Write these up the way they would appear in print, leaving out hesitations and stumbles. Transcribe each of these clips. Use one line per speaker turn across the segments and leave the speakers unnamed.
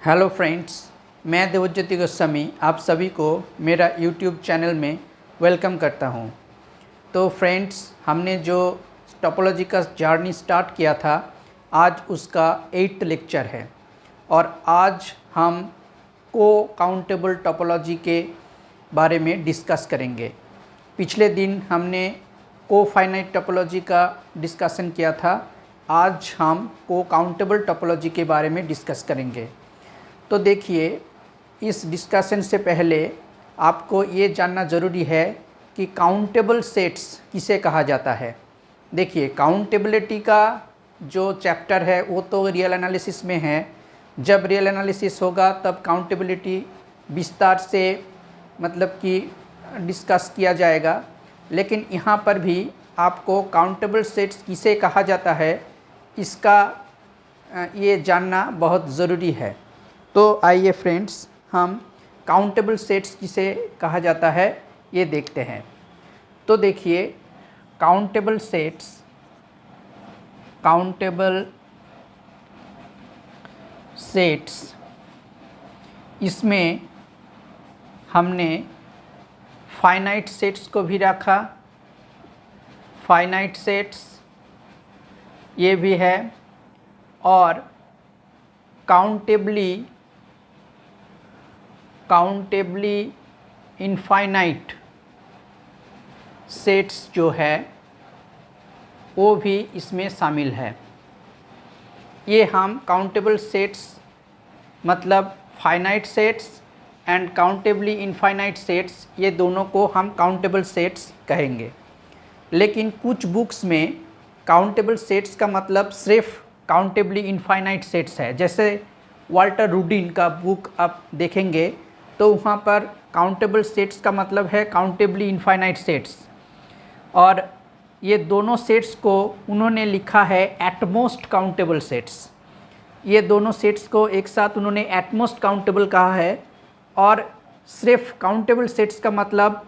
Hello friends, मैं देवज्योति गोस्वामी आप सभी को मेरा यूट्यूब चैनल में वेलकम करता हूं। तो फ्रेंड्स, हमने जो टोपोलॉजी का जर्नी स्टार्ट किया था, आज उसका 8th लेक्चर है और आज हम को काउंटेबल टोपोलॉजी के बारे में डिस्कस करेंगे। पिछले दिन हमने को फाइनाइट टोपोलॉजी का डिस्कशन किया था, आज हम को काउंटेबल टोपोलॉजी के बारे में डिस्कस करेंगे। तो देखिए, इस डिस्कशन से पहले आपको ये जानना ज़रूरी है कि काउंटेबल सेट्स किसे कहा जाता है। देखिए, काउंटेबिलिटी का जो चैप्टर है वो तो रियल एनालिसिस में है। जब रियल एनालिसिस होगा तब काउंटेबिलिटी विस्तार से मतलब कि डिस्कस किया जाएगा, लेकिन यहाँ पर भी आपको काउंटेबल सेट्स किसे कहा जाता है इसका ये जानना बहुत ज़रूरी है। तो आइए फ्रेंड्स, हम काउंटेबल सेट्स किसे कहा जाता है ये देखते हैं। तो देखिए, काउंटेबल सेट्स इसमें हमने फाइनाइट सेट्स को भी रखा। फाइनाइट सेट्स ये भी है और काउंटेबली इनफाइनाइट सेट्स जो है वो भी इसमें शामिल है। ये हम काउंटेबल सेट्स मतलब finite sets and countably infinite sets, ये दोनों को हम काउंटेबल सेट्स कहेंगे। लेकिन कुछ बुक्स में काउंटेबल सेट्स का मतलब सिर्फ काउंटेबली इनफाइनाइट सेट्स है। जैसे वाल्टर रूडिन का बुक आप देखेंगे तो वहाँ पर काउंटेबल सेट्स का मतलब है काउंटेबली इनफाइनाइट सेट्स, और ये दोनों सेट्स को उन्होंने लिखा है एटमोस्ट काउंटेबल सेट्स। ये दोनों सेट्स को एक साथ उन्होंने एटमोस्ट काउंटेबल कहा है, और सिर्फ काउंटेबल सेट्स का मतलब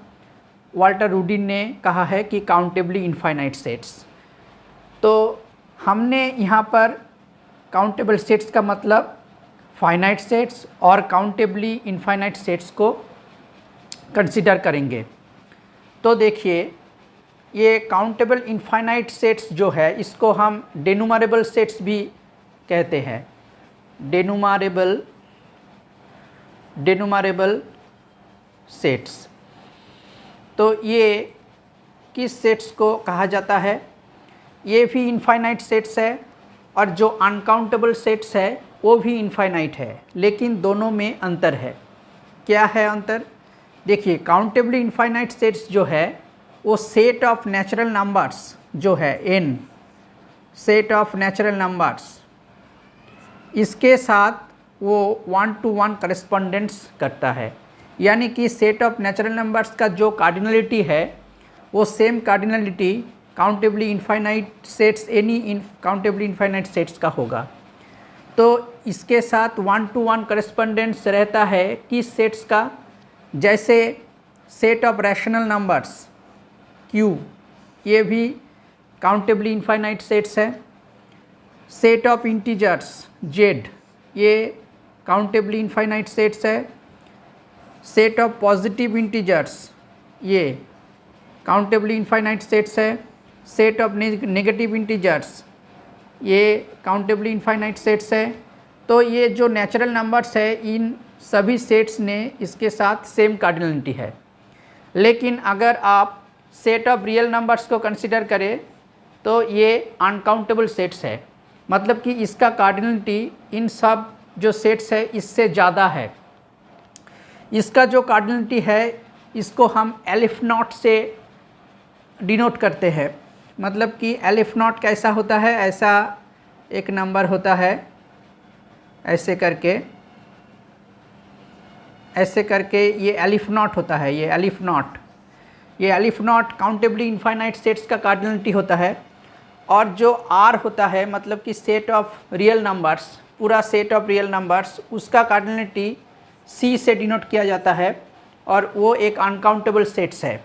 वाल्टर रूडिन ने कहा है कि काउंटेबली इनफाइनाइट सेट्स। तो हमने यहाँ पर काउंटेबल सेट्स का मतलब फाइनाइट सेट्स और काउंटेबली इनफाइनाइट सेट्स को कंसीडर करेंगे। तो देखिए, ये काउंटेबल इनफाइनाइट सेट्स जो है इसको हम डेनुमरेबल सेट्स भी कहते हैं। डेनुमरेबल सेट्स। तो ये किस सेट्स को कहा जाता है? ये भी इनफाइनाइट सेट्स है और जो अनकाउंटेबल सेट्स है वो भी इनफाइनाइट है, लेकिन दोनों में अंतर है। क्या है अंतर? देखिए, काउंटेबली इनफाइनाइट सेट्स जो है वो सेट ऑफ नेचुरल नंबर्स जो है n, set of natural numbers, इसके साथ वो 1-to-1 करस्पॉन्डेंस करता है। यानी कि सेट ऑफ नेचुरल नंबर्स का जो कार्डिनलिटी है वो same cardinality countably infinite sets any countably infinite sets का होगा। तो इसके साथ 1-to-1 करस्पॉन्डेंस रहता है किस सेट्स का? जैसे set of rational numbers Q, ये भी काउंटेबली इनफाइनाइट सेट्स है। सेट ऑफ इंटीजर्स Z, ये काउंटेबली इनफाइनाइट सेट्स है। सेट ऑफ पॉजिटिव इंटीजर्स ये काउंटेबली इनफाइनाइट सेट्स है। सेट ऑफ नेगेटिव इंटीजर्स ये काउंटेबली इनफाइनाइट सेट्स है। तो ये जो नेचुरल नंबर्स है इन सभी सेट्स ने इसके साथ सेम कार्डिनलिटी है। लेकिन अगर आप सेट ऑफ रियल नंबर्स को कंसीडर करें तो ये अनकाउंटेबल सेट्स है, मतलब कि इसका कार्डिनलिटी इन सब जो सेट्स है इससे ज़्यादा है। इसका जो कार्डिनलिटी है इसको हम एलिफ नॉट से डिनोट करते हैं। मतलब कि एलिफ नॉट कैसा होता है? ऐसा एक नंबर होता है, ऐसे करके ये एलिफ नॉट होता है। ये elif not countably infinite sets का कार्डिनलिटी होता है। और जो आर होता है मतलब कि सेट ऑफ रियल नंबर्स, पूरा सेट ऑफ रियल नंबर्स, उसका कार्डिनलिटी सी से डिनोट किया जाता है और वो एक अनकाउंटेबल सेट्स है।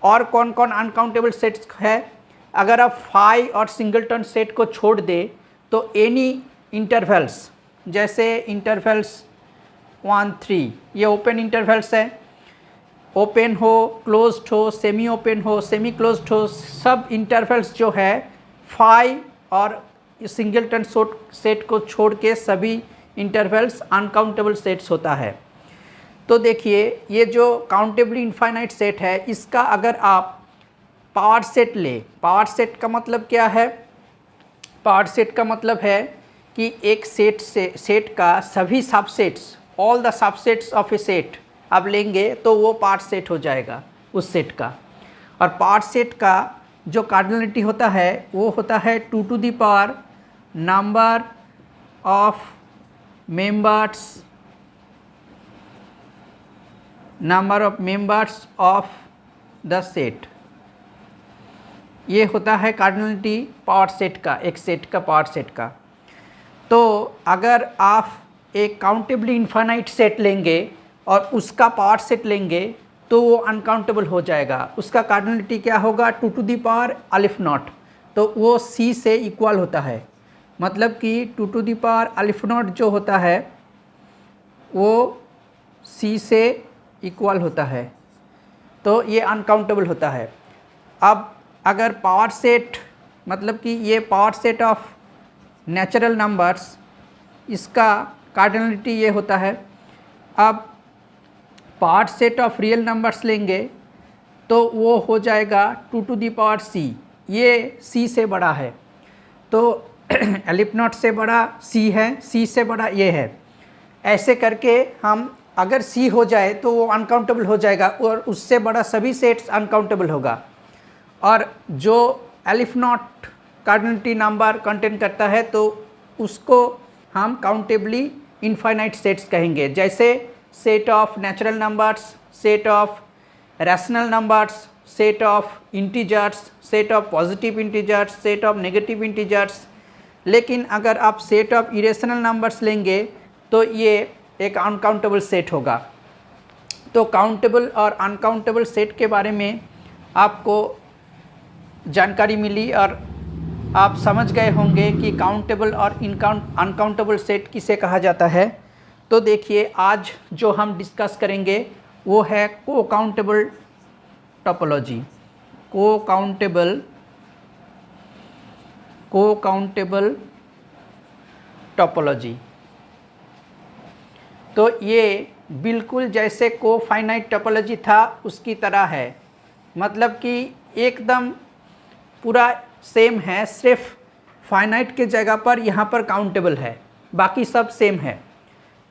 और कौन कौन अनकाउंटेबल सेट्स है? अगर आप फाई और सिंगलटन सेट को छोड़ दे तो एनी इंटरवल्स जैसे इंटरवल्स 1 3 ये ओपन इंटरवल्स है, ओपन हो, क्लोज्ड हो, सेमी ओपन हो, सेमी क्लोज्ड हो, सब इंटरवल्स जो है 5 और सिंगलटन सेट को छोड़ के सभी इंटरवल्स अनकाउंटेबल सेट्स होता है। तो देखिए ये जो काउंटेबली इनफाइनाइट सेट है, इसका अगर आप पावर सेट ले, पावर सेट का मतलब क्या है? पावर सेट का मतलब है कि एक सेट का सभी subsets, all the subsets of A set आप लेंगे तो वो पार्ट सेट हो जाएगा उस सेट का। और पार्ट सेट का जो कार्डिनलिटी होता है वो होता है 2 to the power number of members of the set. ये होता है कार्डिनलिटी पावर सेट का, एक सेट का पावर सेट का। तो अगर आप एक काउंटेबली इनफाइनाइट सेट लेंगे और उसका पावर सेट लेंगे तो वो अनकाउंटेबल हो जाएगा। उसका कार्डिनलिटी क्या होगा? 2 टू दी पावर अलिफ नॉट, तो वो सी से इक्वल होता है। मतलब कि 2 टू दी पावर अलिफ नॉट जो होता है वो सी से इक्वल होता है, तो ये अनकाउंटेबल होता है। अब अगर पावर सेट, मतलब कि ये power set of natural numbers, इसका कार्डिनलिटी ये होता है। अब power set of real numbers लेंगे तो वो हो जाएगा 2 टू दी पावर सी, ये सी से बड़ा है, तो एलिफ नॉट से बड़ा सी है, सी से बड़ा ये है। ऐसे करके हम अगर सी हो जाए तो वो अनकाउंटेबल हो जाएगा और उससे बड़ा सभी सेट्स अनकाउंटेबल होगा। और जो elif not cardinality number contain करता है तो उसको हम काउंटेबली इनफाइनाइट सेट्स कहेंगे, जैसे set of natural numbers, set of rational numbers, set of integers, set of positive integers, set of negative integers. लेकिन अगर आप सेट ऑफ इरेशनल नंबर्स लेंगे तो ये एक अनकाउंटेबल सेट होगा। तो काउंटेबल और अनकाउंटेबल सेट के बारे में आपको जानकारी मिली और आप समझ गए होंगे कि काउंटेबल और अनकाउंटेबल सेट किसे कहा जाता है। तो देखिए आज जो हम डिस्कस करेंगे वो है को काउंटेबल टोपोलॉजी। को काउंटेबल टोपोलॉजी। तो ये बिल्कुल जैसे को फाइनाइट टोपोलॉजी था उसकी तरह है, मतलब कि एकदम पूरा सेम है, सिर्फ फाइनाइट के जगह पर यहाँ पर काउंटेबल है, बाकी सब सेम है।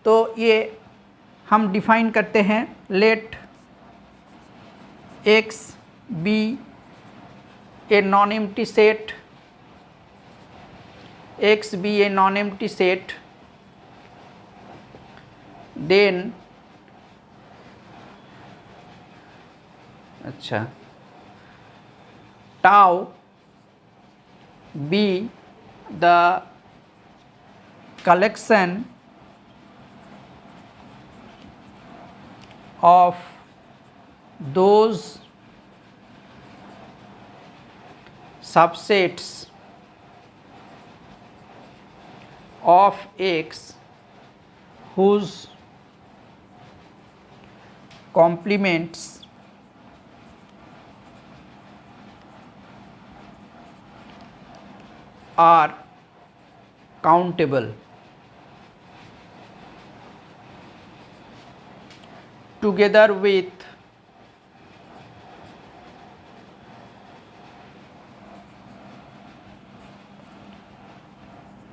तो ये हम डिफाइन करते हैं, let X be a non empty set, X be a non empty set, then tau be the collection of those subsets of X whose complements are countable together with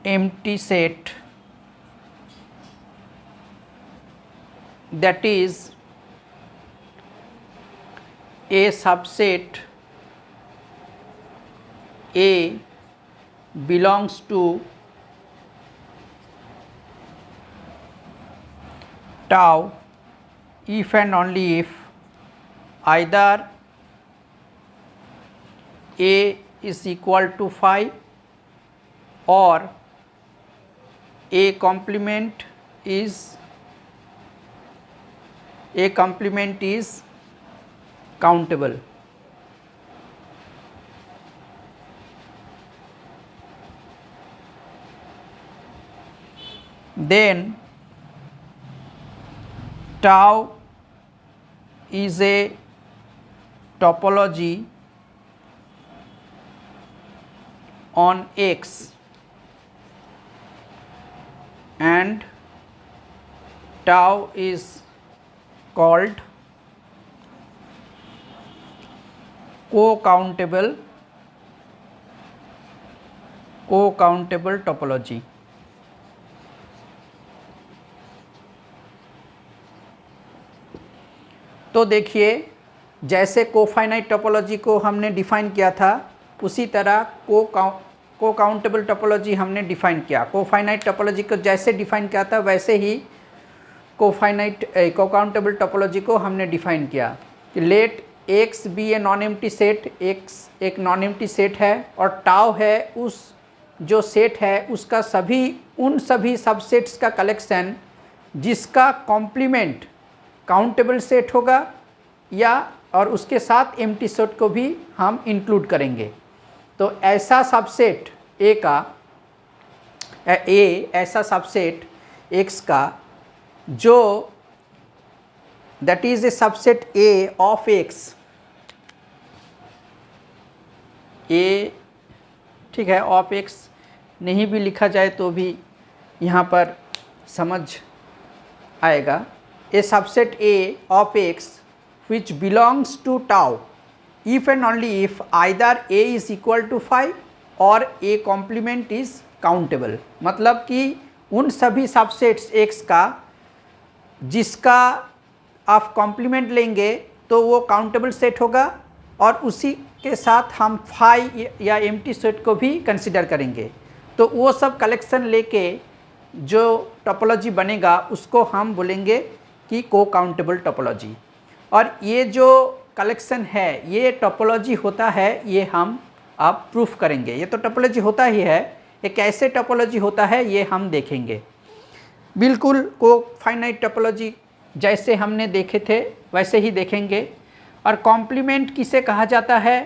empty set, that is a subset A belongs to tau if and only if either A is equal to phi or A complement is countable. then tau is a topology on X and tau is called co-countable topology। तो देखिए, जैसे कोफाइनाइट topology को हमने define किया था उसी तरह को काउंटेबल टोपोलॉजी हमने डिफाइन किया। कोफाइनाइट टोपोलॉजी को जैसे डिफाइन किया था वैसे ही को काउंटेबल टोपोलॉजी को हमने डिफाइन किया कि let X be a non empty set, X एक नॉन एम्प्टी सेट है और टाउ है उस जो सेट है उसका उन सभी सबसेट्स का कलेक्शन जिसका कॉम्प्लीमेंट काउंटेबल सेट होगा या और उसके साथ एम्प्टी सेट को भी हम इंक्लूड करेंगे। तो ऐसा सबसेट ऐसा सबसेट एक्स का जो that is A subset A of X, A ठीक है, ऑफ एक्स नहीं भी लिखा जाए तो भी यहाँ पर समझ आएगा। A subset A of X which belongs to tau if and only if either A is equal to 5 और A complement is countable। मतलब कि उन सभी सबसेट्स X का जिसका आप कॉम्प्लीमेंट लेंगे तो वो काउंटेबल सेट होगा और उसी के साथ हम फाई या एम्प्टी सेट को भी कंसिडर करेंगे। तो वो सब कलेक्शन लेके जो टोपोलॉजी बनेगा उसको हम बोलेंगे कि को काउंटेबल टोपोलॉजी। और ये जो कलेक्शन है ये टोपोलॉजी होता है, ये हम अब प्रूफ करेंगे। ये तो टोपोलॉजी होता ही है, ये कैसे टोपोलॉजी होता है ये हम देखेंगे। बिल्कुल को फाइनाइट टोपोलॉजी जैसे हमने देखे थे वैसे ही देखेंगे। और कॉम्प्लीमेंट किसे कहा जाता है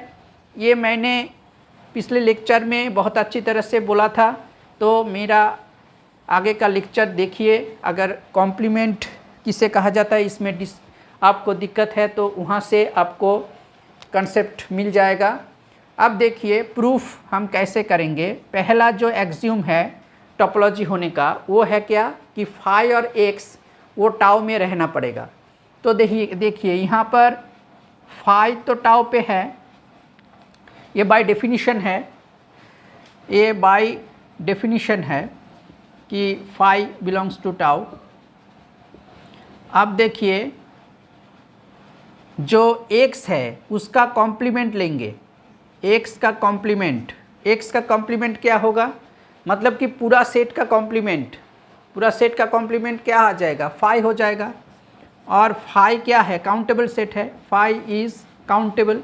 ये मैंने पिछले लेक्चर में बहुत अच्छी तरह से बोला था, तो मेरा आगे का लेक्चर देखिए। अगर कॉम्प्लीमेंट किसे कहा जाता है इसमें आपको दिक्कत है तो वहाँ से आपको कंसेप्ट मिल जाएगा। अब देखिए प्रूफ हम कैसे करेंगे। पहला जो एक्सियोम है टोपोलॉजी होने का वो है क्या कि फाई और एक्स वो टाउ में रहना पड़ेगा। तो देखिए यहाँ पर फाई तो टाउ पे है, ये बाय डेफिनेशन है, ये बाय डेफिनेशन है कि फाई बिलोंग्स टू टाउ। अब देखिए जो x है उसका कॉम्प्लीमेंट लेंगे, x का कॉम्प्लीमेंट क्या होगा, मतलब कि पूरा सेट का कॉम्प्लीमेंट क्या आ जाएगा, फाई हो जाएगा। और फाई क्या है, काउंटेबल सेट है, फाई इज काउंटेबल।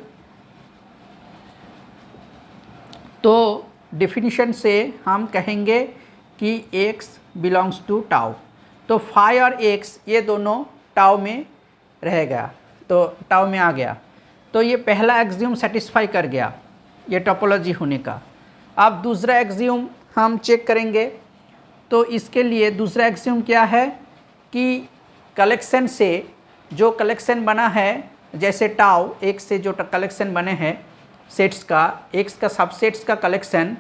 तो डेफिनेशन से हम कहेंगे कि x बिलोंग्स टू टाउ। तो फाई और x ये दोनों टाउ में रहेगा, तो टाउ में आ गया। तो ये पहला एक्सियोम सेटिस्फाई कर गया ये टोपोलॉजी होने का। अब दूसरा एक्सियोम हम चेक करेंगे। तो इसके लिए दूसरा एक्सियोम क्या है कि कलेक्शन से जो कलेक्शन बना है, जैसे टाउ एक से जो कलेक्शन बने हैं सेट्स का, एक्स का सबसेट्स का कलेक्शन,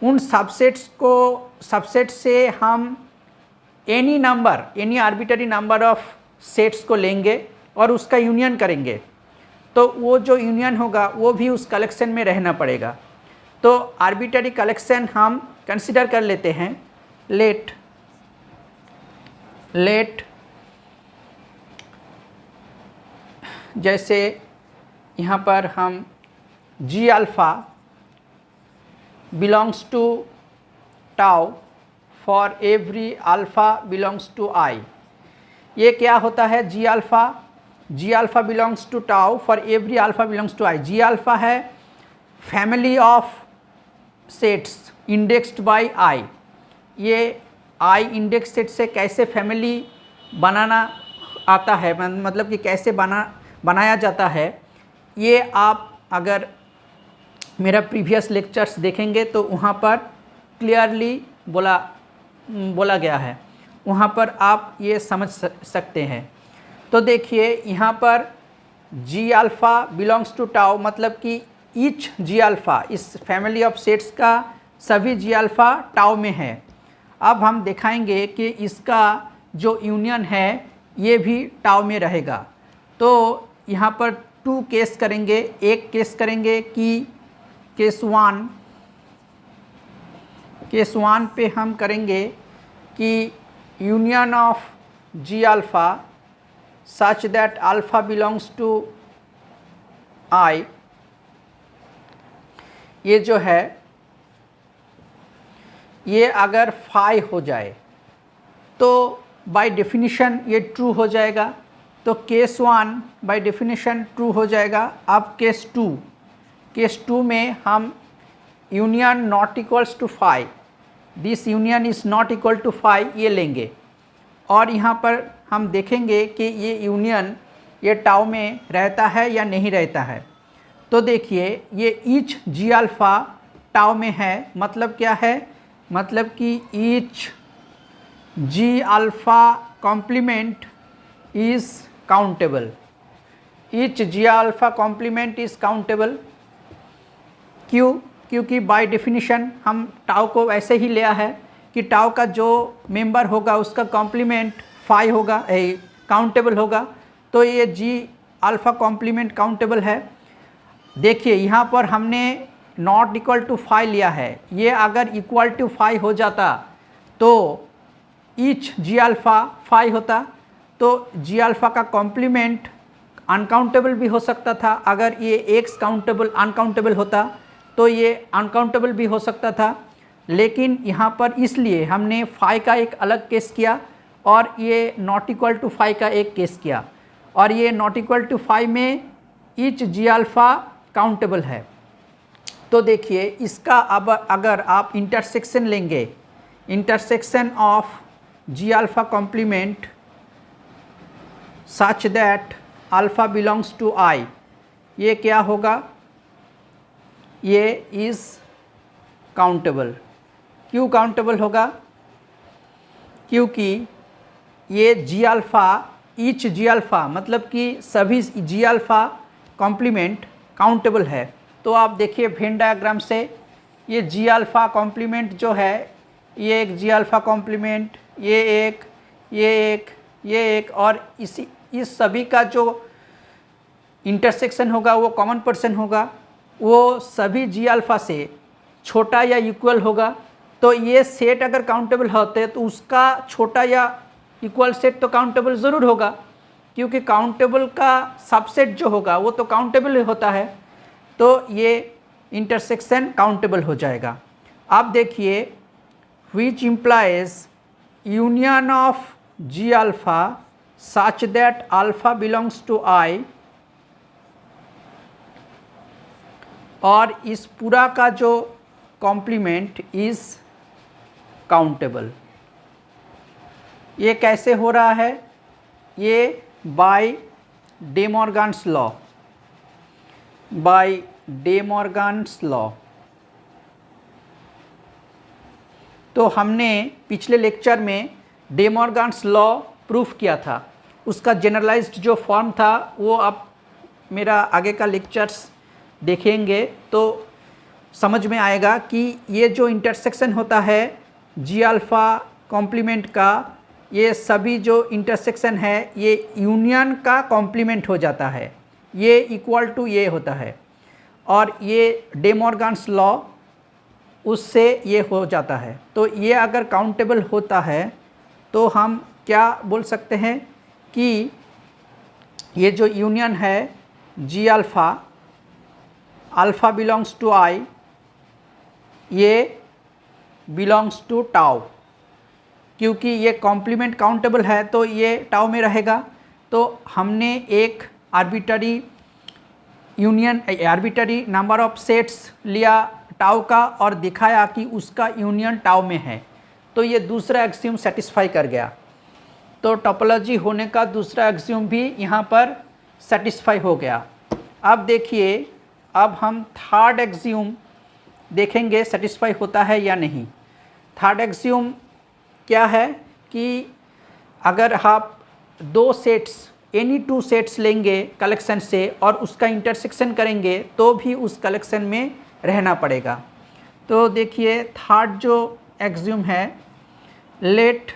उन सबसेट से हम any arbitrary number of sets को लेंगे और उसका यूनियन करेंगे। तो वो जो यूनियन होगा वो भी उस कलेक्शन में रहना पड़ेगा। तो आर्बिट्ररी कलेक्शन हम कंसिडर कर लेते हैं। लेट जैसे यहाँ पर हम G alpha belongs to tau for every alpha belongs to I. ये क्या होता है, G alpha belongs to tau for every alpha belongs to I. G alpha है family of sets indexed by I. ये आई इंडेक्स सेट से कैसे family बनाना आता है, मतलब कि कैसे बनाया जाता है, ये आप अगर मेरा प्रीवियस लेक्चर्स देखेंगे तो वहाँ पर क्लियरली बोला बोला गया है, वहाँ पर आप ये समझ सकते हैं। तो देखिए यहाँ पर जी अल्फ़ा बिलोंग्स टू टाउ, मतलब कि ईच जी अल्फ़ा, इस फैमिली ऑफ सेट्स का सभी जी अल्फ़ा टाउ में है। अब हम दिखाएंगे कि इसका जो यूनियन है ये भी टाउ में रहेगा। तो यहाँ पर 2 केस करेंगे। एक केस करेंगे कि केस वन पे हम करेंगे कि union of G alpha such that alpha belongs to I, ये जो है ये अगर फाई हो जाए तो बाय डेफिनेशन ये ट्रू हो जाएगा। तो केस 1 बाय डेफिनेशन ट्रू हो जाएगा। अब केस 2 में हम union not equals to phi, this union is not equal to phi, ये लेंगे। और यहाँ पर हम देखेंगे कि ये यूनियन ये टाउ में रहता है या नहीं रहता है। तो देखिए ये ईच जी अल्फ़ा टाउ में है, मतलब क्या है, मतलब कि each G alpha complement is countable, each G alpha complement is countable. क्यों? क्योंकि बाय डेफिनेशन हम टाउ को ऐसे ही लिया है कि टाउ का जो मेंबर होगा उसका कॉम्प्लीमेंट फाई होगा, काउंटेबल होगा। तो ये जी अल्फ़ा कॉम्प्लीमेंट काउंटेबल है। देखिए यहाँ पर हमने नॉट इक्वल टू फाई लिया है, ये अगर इक्वल टू फाई हो जाता तो ईच जी अल्फ़ा फाई होता, तो जी अल्फ़ा का कॉम्प्लीमेंट अनकाउंटेबल भी हो सकता था। अगर ये एक्स काउंटेबल अनकाउंटेबल होता तो ये अनकाउंटेबल भी हो सकता था। लेकिन यहाँ पर इसलिए हमने फाई का एक अलग केस किया और ये नॉट इक्वल टू फाई का एक केस किया। और ये नॉट इक्वल टू फाई में ईच जी अल्फ़ा काउंटेबल है। तो देखिए इसका अब अगर आप इंटरसेक्शन लेंगे, intersection of G alpha complement such that alpha belongs to I, ये क्या होगा, ये इज़ काउंटेबल। क्यों काउंटेबल होगा? क्योंकि ये जी अल्फ़ा ईच जी अल्फ़ा मतलब कि सभी जी अल्फ़ा कॉम्प्लीमेंट काउंटेबल है। तो आप देखिए वेन डायग्राम से ये जी अल्फ़ा कॉम्प्लीमेंट जो है, ये एक जी अल्फ़ा कॉम्प्लीमेंट, ये एक, ये एक, ये एक, और इस सभी का जो इंटरसेक्शन होगा वो कॉमन पर्सन होगा, वो सभी जी अल्फ़ा से छोटा या इक्वल होगा। तो ये सेट अगर काउंटेबल होते तो उसका छोटा या इक्वल सेट तो काउंटेबल ज़रूर होगा, क्योंकि काउंटेबल का सबसेट जो होगा वो तो काउंटेबल होता है। तो ये इंटरसेक्शन काउंटेबल हो जाएगा। अब देखिए which implies union of G alpha such that alpha belongs to I, और इस पूरा का जो कॉम्प्लीमेंट इज़ काउंटेबल। ये कैसे हो रहा है? ये by day Morgan's law, by day Morgan's law. तो हमने पिछले लेक्चर में डे मॉर्गन्स लॉ प्रूफ किया था, उसका जनरलाइज्ड जो फॉर्म था वो आप मेरा आगे का लेक्चर्स देखेंगे तो समझ में आएगा कि ये जो इंटरसेक्शन होता है जी अल्फ़ा कॉम्प्लीमेंट का, ये सभी जो इंटरसेक्शन है ये यूनियन का कॉम्प्लीमेंट हो जाता है, ये इक्वल टू ये होता है। और ये डे मॉर्गन्स लॉ उससे ये हो जाता है। तो ये अगर काउंटेबल होता है तो हम क्या बोल सकते हैं कि ये जो यूनियन है G alpha, alpha belongs to I, ये बिलोंग्स टू टाउ, क्योंकि ये कॉम्प्लीमेंट काउंटेबल है तो ये टाउ में रहेगा। तो हमने एक arbitrary union, arbitrary number of sets लिया टाउ का और दिखाया कि उसका यूनियन टाउ में है, तो ये दूसरा एक्सियम सेटिस्फाई कर गया। तो टोपोलॉजी होने का दूसरा एक्सियम भी यहाँ पर सेटिस्फाई हो गया। अब देखिए, अब हम थर्ड एक्सियम देखेंगे सेटिस्फाई होता है या नहीं। थर्ड एक्सियम क्या है कि अगर आप दो सेट्स एनी टू सेट्स लेंगे कलेक्शन से और उसका इंटरसेक्शन करेंगे तो भी उस कलेक्शन में रहना पड़ेगा। तो देखिए थर्ड जो एक्सियोम है, late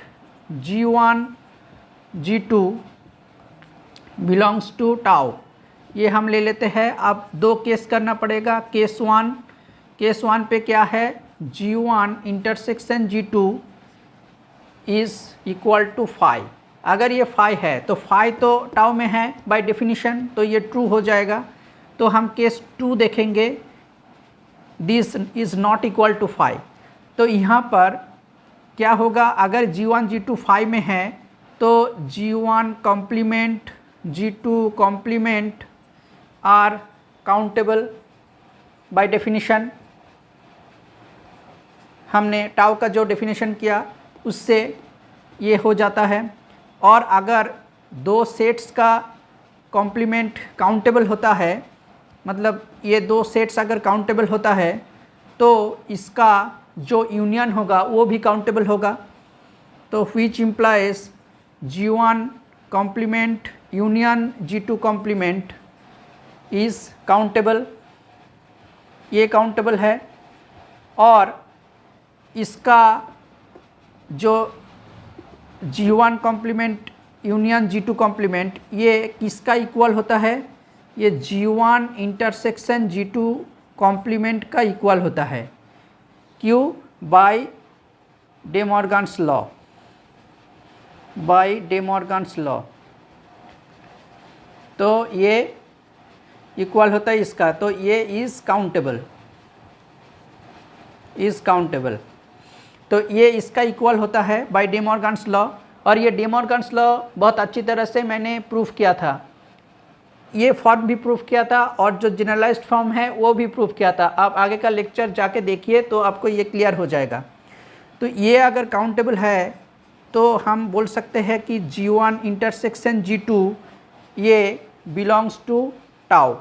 G1 G2 belongs to tau, ये हम ले लेते हैं। अब दो केस करना पड़ेगा। केस वन पे क्या है, G1 intersection G2 is equal to 5। अगर ये 5 है तो 5 तो टाउ में है बाय डेफिनेशन, तो ये ट्रू हो जाएगा। तो हम केस 2 देखेंगे, this is not equal to 5। तो यहाँ पर क्या होगा, अगर G1 G2 5 में है तो G1 complement G2 complement are countable by definition. हमने टाउ का जो डेफिनेशन किया उससे ये हो जाता है। और अगर दो सेट्स का कॉम्प्लीमेंट काउंटेबल होता है, मतलब ये दो सेट्स अगर काउंटेबल होता है तो इसका जो यूनियन होगा वो भी काउंटेबल होगा। तो which implies G1 complement union G2 complement is countable, ये काउंटेबल है। और इसका जो G1 complement union G2 complement ये किसका इक्वल होता है, ये G1 इंटरसेक्शन G2 कॉम्प्लीमेंट का इक्वल होता है। क्यों, by day Morgan's law, by day Morgan's law. तो ये इक्वल होता है इसका, तो ये इज़ काउंटेबल, इज़ काउंटेबल। तो ये इसका इक्वल होता है बाय डे मॉर्गन्स लॉ। और ये डे मॉर्गन्स लॉ बहुत अच्छी तरह से मैंने प्रूफ किया था, ये फॉर्म भी प्रूफ किया था और जो जनरलाइज्ड फॉर्म है वो भी प्रूफ किया था। आप आगे का लेक्चर जाके देखिए तो आपको ये क्लियर हो जाएगा। तो ये अगर काउंटेबल है तो हम बोल सकते हैं कि G1 इंटरसेक्शन G2 ये बिलोंग्स टू टाउ।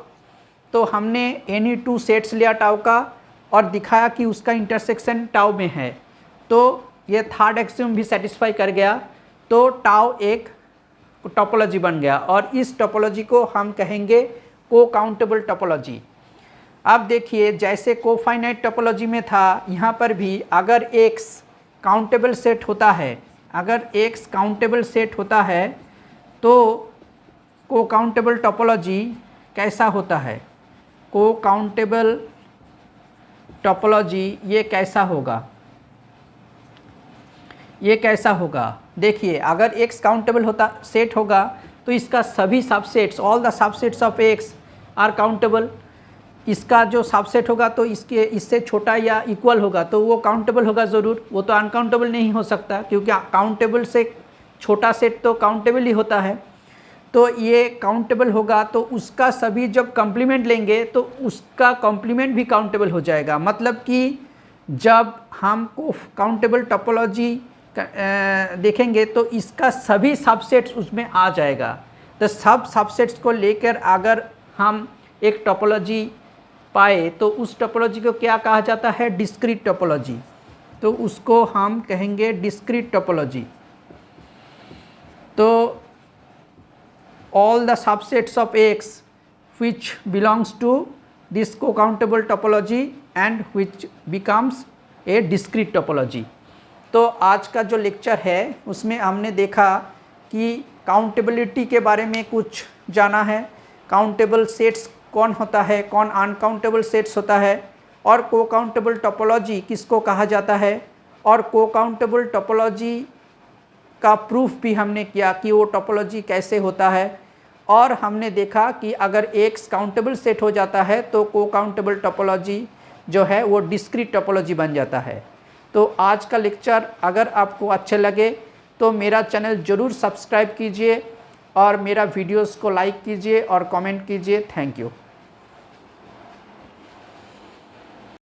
तो हमने एनी टू सेट्स लिया टाउ का और दिखाया कि उसका इंटरसेक्शन टाउ में है, तो ये थर्ड एक्सियोम भी सेटिस्फाई कर गया। तो टाउ एक टोपोलॉजी बन गया और इस टोपोलॉजी को हम कहेंगे को काउंटेबल टोपोलॉजी। अब देखिए जैसे कोफाइनाइट टोपोलॉजी में था, यहाँ पर भी अगर x काउंटेबल सेट होता है, अगर x काउंटेबल सेट होता है तो को काउंटेबल टोपोलॉजी कैसा होता है, को काउंटेबल टोपोलॉजी ये कैसा होगा, ये कैसा होगा। देखिए अगर x काउंटेबल होता सेट होगा तो इसका सभी subsets, all the subsets of x are countable. इसका जो सबसेट होगा तो इसके इससे छोटा या इक्वल होगा तो वो काउंटेबल होगा ज़रूर, वो तो अनकाउंटेबल नहीं हो सकता, क्योंकि काउंटेबल से छोटा सेट तो काउंटेबल ही होता है। तो ये काउंटेबल होगा तो उसका सभी जब कॉम्प्लीमेंट लेंगे तो उसका कॉम्प्लीमेंट भी काउंटेबल हो जाएगा। मतलब कि जब हम काउंटेबल टोपोलॉजी देखेंगे तो इसका सभी सबसेट्स उसमें आ जाएगा। तो सब सबसेट्स को लेकर अगर हम एक टोपोलॉजी पाए तो उस टोपोलॉजी को क्या कहा जाता है, डिस्क्रीट टोपोलॉजी। तो उसको हम कहेंगे डिस्क्रीट टोपोलॉजी। तो all the subsets of x which belongs to this co-countable topology and which becomes a discrete topology। तो आज का जो लेक्चर है उसमें हमने देखा कि काउंटेबिलिटी के बारे में कुछ जाना है, काउंटेबल सेट्स कौन होता है, कौन अनकाउंटेबल सेट्स होता है, और को काउंटेबल टोपोलॉजी किसको कहा जाता है, और को काउंटेबल टोपोलॉजी का प्रूफ भी हमने किया कि वो टोपोलॉजी कैसे होता है। और हमने देखा कि अगर x काउंटेबल सेट हो जाता है तो को काउंटेबल टोपोलॉजी जो है वो डिस्क्रीट टोपोलॉजी बन जाता है। तो आज का लेक्चर अगर आपको अच्छे लगे तो मेरा चैनल ज़रूर सब्सक्राइब कीजिए और मेरा वीडियोस को लाइक कीजिए और कमेंट कीजिए। Thank you.